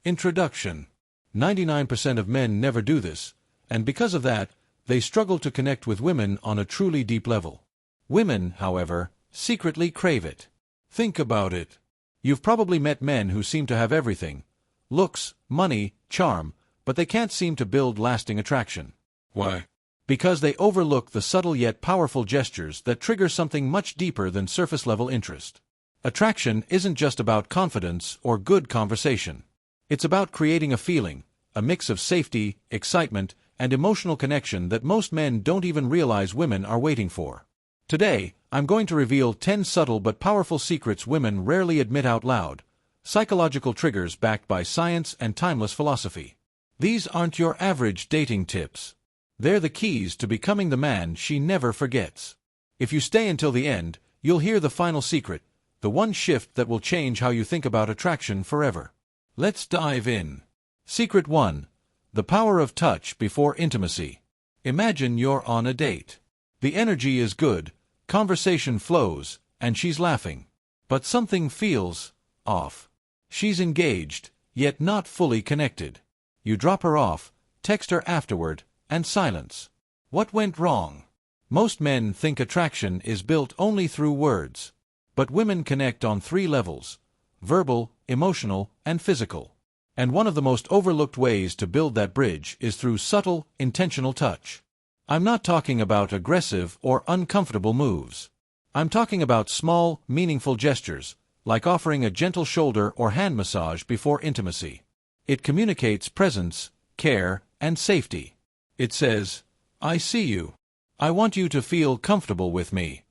Introduction. 99% of men never do this, and because of that, they struggle to connect with women on a truly deep level. Women, however, secretly crave it. Think about it. You've probably met men who seem to have everything: looks, money, charm, but they can't seem to build lasting attraction. Why? Because they overlook the subtle yet powerful gestures that trigger something much deeper than surface-level interest. Attraction isn't just about confidence or good conversation. It's about creating a feeling, a mix of safety, excitement, and emotional connection that most men don't even realize women are waiting for. Today, I'm going to reveal 10 subtle but powerful secrets women rarely admit out loud, psychological triggers backed by science and timeless philosophy. These aren't your average dating tips. They're the keys to becoming the man she never forgets. If you stay until the end, you'll hear the final secret, the one shift that will change how you think about attraction forever. Let's dive in. Secret 1. The power of touch before intimacy. Imagine you're on a date. The energy is good, conversation flows, and she's laughing. But something feels off. She's engaged, yet not fully connected. You drop her off, text her afterward, and silence. What went wrong? Most men think attraction is built only through words. But women connect on 3 levels: verbal, emotional, and physical. And one of the most overlooked ways to build that bridge is through subtle, intentional touch. I'm not talking about aggressive or uncomfortable moves. I'm talking about small, meaningful gestures, like offering a gentle shoulder or hand massage before intimacy. It communicates presence, care, and safety. It says, "I see you. I want you to feel comfortable with me."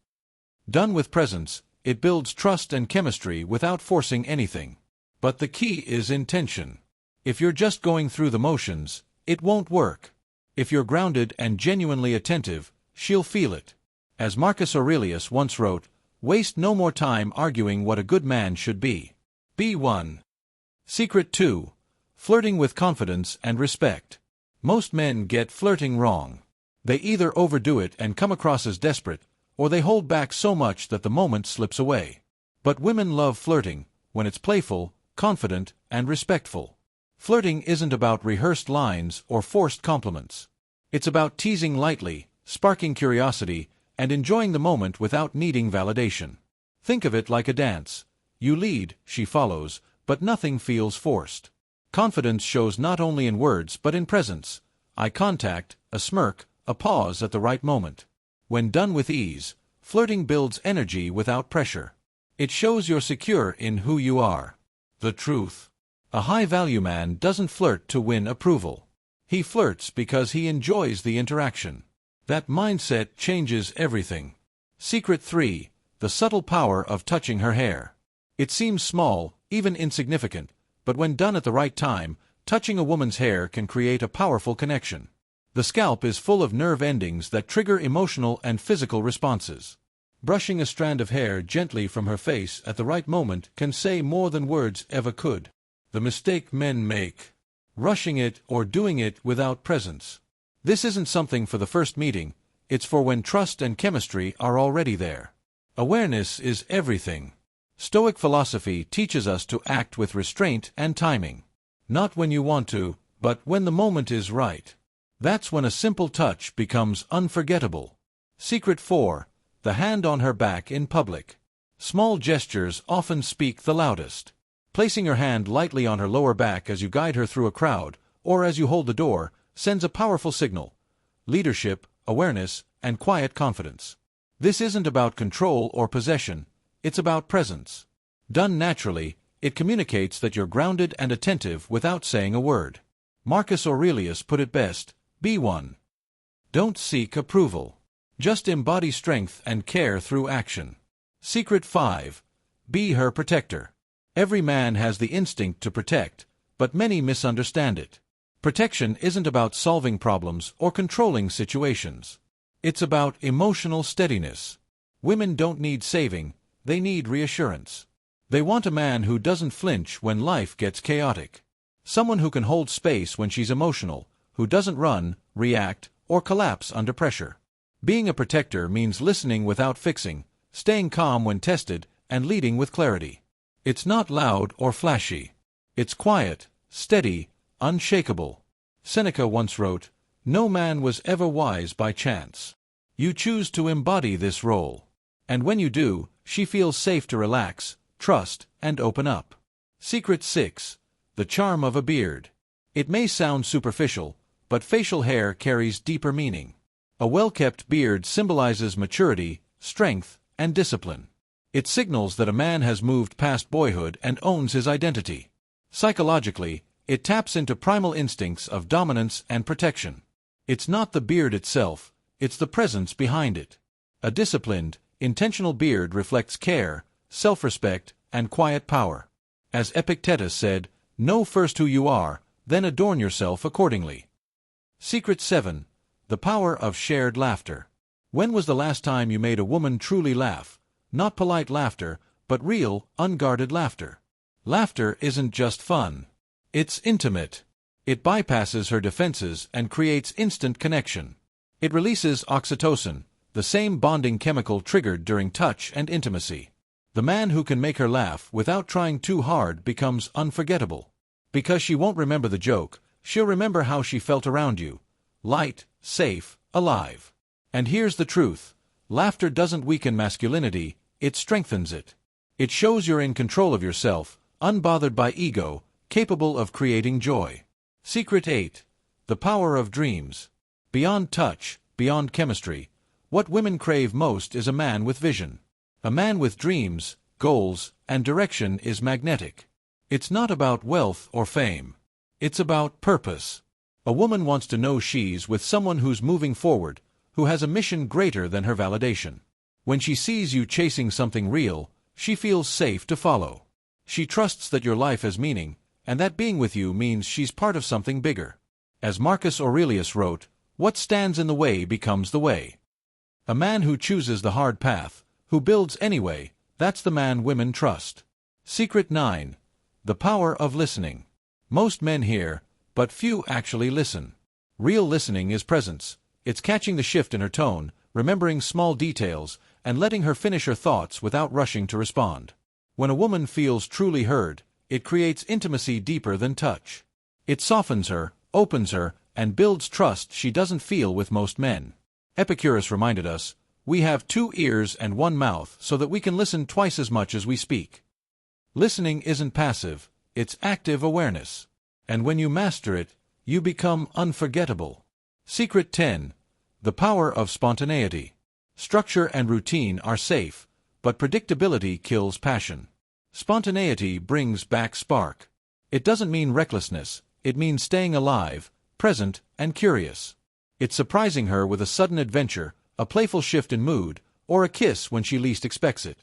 Done with presence, it builds trust and chemistry without forcing anything. But the key is intention. If you're just going through the motions, it won't work. If you're grounded and genuinely attentive, she'll feel it. As Marcus Aurelius once wrote, "Waste no more time arguing what a good man should be." B1. Secret 2. Flirting with confidence and respect. Most men get flirting wrong. They either overdo it and come across as desperate, or they hold back so much that the moment slips away. But women love flirting when it's playful, confident, and respectful. Flirting isn't about rehearsed lines or forced compliments. It's about teasing lightly, sparking curiosity, and enjoying the moment without needing validation. Think of it like a dance. You lead, she follows, but nothing feels forced. Confidence shows not only in words but in presence: eye contact, a smirk, a pause at the right moment. When done with ease, flirting builds energy without pressure. It shows you're secure in who you are. The truth. A high-value man doesn't flirt to win approval. He flirts because he enjoys the interaction. That mindset changes everything. Secret 3. The subtle power of touching her hair. It seems small, even insignificant, but when done at the right time, touching a woman's hair can create a powerful connection. The scalp is full of nerve endings that trigger emotional and physical responses. Brushing a strand of hair gently from her face at the right moment can say more than words ever could. The mistake men make: rushing it or doing it without presence. This isn't something for the first meeting, it's for when trust and chemistry are already there. Awareness is everything. Stoic philosophy teaches us to act with restraint and timing. Not when you want to, but when the moment is right. That's when a simple touch becomes unforgettable. Secret 4. The hand on her back in public. Small gestures often speak the loudest. Placing your hand lightly on her lower back as you guide her through a crowd, or as you hold the door, sends a powerful signal: leadership, awareness, and quiet confidence. This isn't about control or possession, it's about presence. Done naturally, it communicates that you're grounded and attentive without saying a word. Marcus Aurelius put it best: B1. Don't seek approval. Just embody strength and care through action. Secret 5. Be her protector. Every man has the instinct to protect, but many misunderstand it. Protection isn't about solving problems or controlling situations. It's about emotional steadiness. Women don't need saving, they need reassurance. They want a man who doesn't flinch when life gets chaotic. Someone who can hold space when she's emotional, who doesn't run, react, or collapse under pressure. Being a protector means listening without fixing, staying calm when tested, and leading with clarity. It's not loud or flashy. It's quiet, steady, unshakable. Seneca once wrote, "No man was ever wise by chance." You choose to embody this role. And when you do, she feels safe to relax, trust, and open up. Secret 6. The charm of a beard. It may sound superficial, but facial hair carries deeper meaning. A well-kept beard symbolizes maturity, strength, and discipline. It signals that a man has moved past boyhood and owns his identity. Psychologically, it taps into primal instincts of dominance and protection. It's not the beard itself, it's the presence behind it. A disciplined, intentional beard reflects care, self-respect, and quiet power. As Epictetus said, "Know first who you are, then adorn yourself accordingly." Secret 7. The power of shared laughter. When was the last time you made a woman truly laugh? Not polite laughter, but real, unguarded laughter. Laughter isn't just fun. It's intimate. It bypasses her defenses and creates instant connection. It releases oxytocin, the same bonding chemical triggered during touch and intimacy. The man who can make her laugh without trying too hard becomes unforgettable. Because she won't remember the joke, she'll remember how she felt around you. Light, safe, alive. And here's the truth. Laughter doesn't weaken masculinity, it strengthens it. It shows you're in control of yourself, unbothered by ego, capable of creating joy. Secret 8. The power of dreams. Beyond touch, beyond chemistry, what women crave most is a man with vision. A man with dreams, goals, and direction is magnetic. It's not about wealth or fame. It's about purpose. A woman wants to know she's with someone who's moving forward, who has a mission greater than her validation. When she sees you chasing something real, she feels safe to follow. She trusts that your life has meaning, and that being with you means she's part of something bigger. As Marcus Aurelius wrote, "What stands in the way becomes the way." A man who chooses the hard path, who builds anyway, that's the man women trust. Secret 9. The power of listening. Most men hear, but few actually listen. Real listening is presence. It's catching the shift in her tone, remembering small details, and letting her finish her thoughts without rushing to respond. When a woman feels truly heard, it creates intimacy deeper than touch. It softens her, opens her, and builds trust she doesn't feel with most men. Epicurus reminded us, "We have 2 ears and 1 mouth so that we can listen twice as much as we speak." Listening isn't passive, it's active awareness. And when you master it, you become unforgettable. Secret 10. The power of spontaneity. Structure and routine are safe, but predictability kills passion. Spontaneity brings back spark. It doesn't mean recklessness, it means staying alive, present, and curious. It's surprising her with a sudden adventure, a playful shift in mood, or a kiss when she least expects it.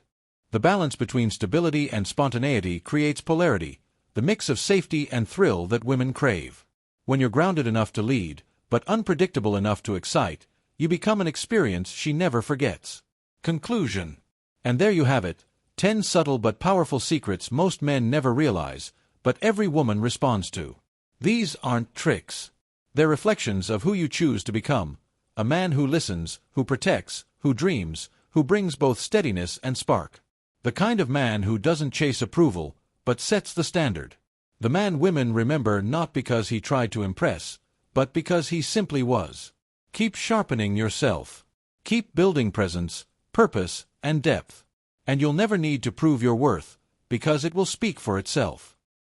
The balance between stability and spontaneity creates polarity, the mix of safety and thrill that women crave. When you're grounded enough to lead, but unpredictable enough to excite, you become an experience she never forgets. Conclusion. And there you have it, 10 subtle but powerful secrets most men never realize, but every woman responds to. These aren't tricks. They're reflections of who you choose to become, a man who listens, who protects, who dreams, who brings both steadiness and spark. The kind of man who doesn't chase approval, but sets the standard. The man women remember not because he tried to impress, but because he simply was. Keep sharpening yourself. Keep building presence, purpose, and depth. And you'll never need to prove your worth, because it will speak for itself.